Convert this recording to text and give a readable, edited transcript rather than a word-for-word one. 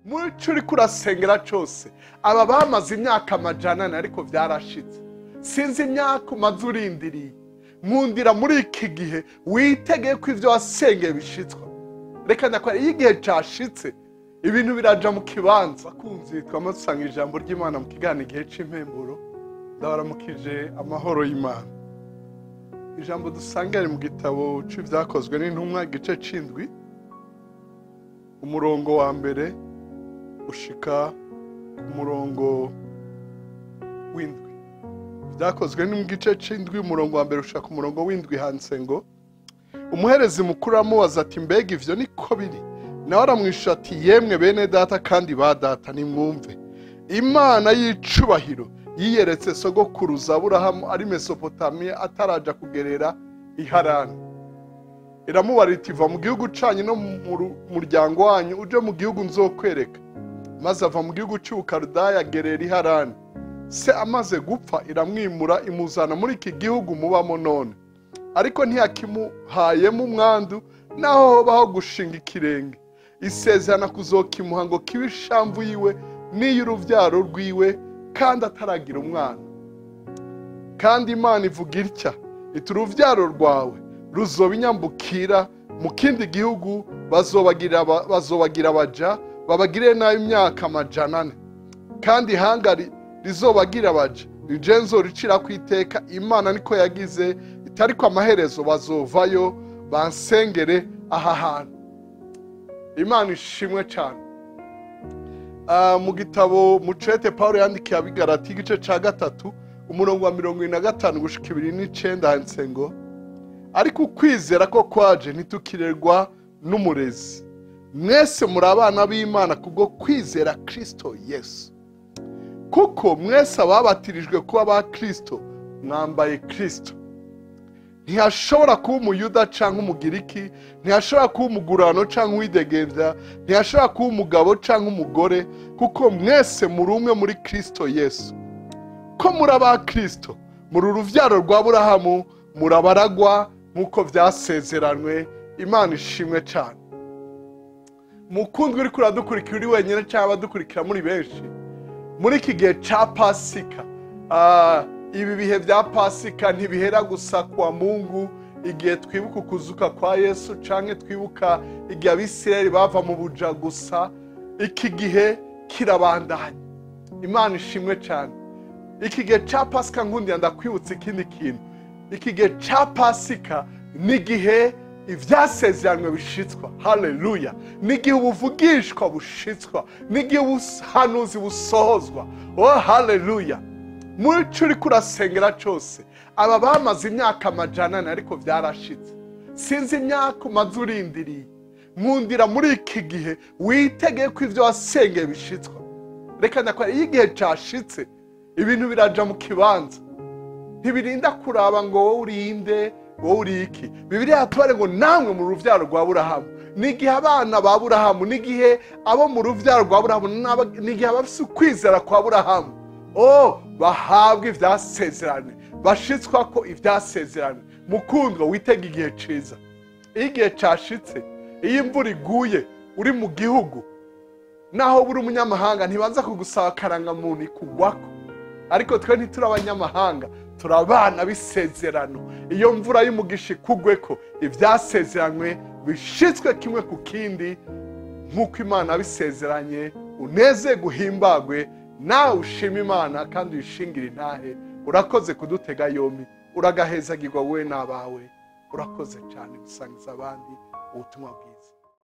muri cyo uri kurasengera cyose aba bamaze imyaka amajana ariko byarashitse. Sinzi imyaka umaze urindiriye, nkundira muri iki gihe witegeye ko ivyo wasengeye bishitswa. Reka ndakwara iyo igihe cyashitse ibintu biraja mu kibanza. Bakunzi twamaze usanga ijambo ry'Imana mu kiganiro igihe c'impemburo. Ndabaramukije amahoro y'Imana. Ijambo dusanga ari mu gitabo c'ivyakozwe n'intumwa igice c'indwi umurongo wa mbere ushika ku murongo w'indwi. Vyakozwe ni mu gice c'indwi umurongo wa mbere ushika ku murongo w'indwi handitse ngo umuherezi mukuru amubaza ati mbega ivyo niko biri? Nawe aramwishuye ati yemwe bene data kandi ba data nimwumve. Imana y'icubahiro yiyeretse sogokuruza Aburahamu ari Mesopotamiya ataraja kugerera i Harani. Iramubara iti va mu gihugu canyu no mu muryango wanyu uje mu gihugu nzokwereka. Maze ava mu gihugu c'Ubukaludaya agerera i Harani. Se amaze gupfa iramwimura imuzana muri iki gihugu mubamo none. Ariko ntiyakimuhayemo umwandu naho hobaho gushinga ikirenge. Isezerana kuzokimuha ngo kibe ishamvu yiwe n'iy'uruvyaro rwiwe kandi ataragira umwana. Kandi Imana ivuga itya iti uruvyaro rwawe ruzoba inyambukira mu kindi gihugu, bazobagira abaja babagire nayo imyaka amajana 4. Kandi ihanga rizobagira abaja rije nzoricira ku iteka. Imana niko yagize itariko amaherezo bazovayo bansengere aha hantu. Imana ishimwe cyane. Mu gitabo mucete Paulo yandikiye abigarati igice ca 3 umurongo wa 25 gushika 29 handitse ngo ariko ukwizera ko kwaje ntitukirerwa n'umurezi. Mwese muri abana b'Imana kubwo kwizera Kristo Yesu. Kuko mwese ababatirijwe kuba ba Kristo mwambaye Kristo. Ntihashobora kuba umuyuda canke umugiriki, ntihashobora kuba umugurano canke uwidegembya, ntihashobora kuba umugabo canke umugore, kuko mwese muri umwe muri Kristo Yesu. Ko muri aba Kristo, muri uruvyaro rwa Aburahamu, muri abaragwa nk'uko vyasezeranwe. Imana ishimwe cyane. Mukundwa uri kuradukurikira uri wenyine cyangwa abadukurikira muri benshi, muri iki gihe ca Pasika, ibi bihe vya Pasika ntibihera gusa kwa Mungu igihe twibuka ukuzuka kwa Yesu canke twibuka igihe Abisirayeli bava mu buja gusa. Iki gihe kirabandanya. Imana ishimwe cyane. Iki gihe ca Pasika nkundi ndakwibutsa ikindi kintu. Iki gihe ca Pasika ni gihe ivyasezeranywe bishitswa. Haleluya. Ni gihe ubuvugishwa bushitswa, ni gihe ubuhanuzi busohozwa. Oh haleluya. Muri cyo uri kurasengera cyose aba bamaze imyaka amajana ariko byarashitse. Sinzi imyaka umaze urindiriye, nkundira muri iki gihe witegeye ko ivyo wasengeye bishitswa. Reka ndakwara iyo igihe cyashitse ibintu biraja mu kibanza. Ntibirinda kuraba ngo wowe urinde wowe uri iki. Bibiliya yatubare ngo namwe mu ruvyaro rwa Aburahamu. Nigihe abana ba Aburahamu, nigihe abo mu ruvyaro rwa Aburahamu, nigihe abafise ukwizera kwa Aburahamu bahabwa ivyasezerane, bashitswa ko ivyasezerane. Mukundwa witega igihe ciza. Iyo igihe cashitse, iyo imvura iguye uri mu gihugu, naho buri umunyamahanga ntibanza kugusaba karangamuntu ikugwako. Ariko twe ntituri abanyamahanga, turabana bisezerano. Iyo mvura y'umugisha ikugweko, ivyasezeranywe bishitswe kimwe ku kindi nk'uko Imana bisezeranye. Uneze guhimbagwe nawe ushima Imana kandi uyishingire intahe. Urakoze kudutega yombi, uragahezagirwa we n'abawe. Urakoze cyane gusangiza abandi ubutumwa bwiza.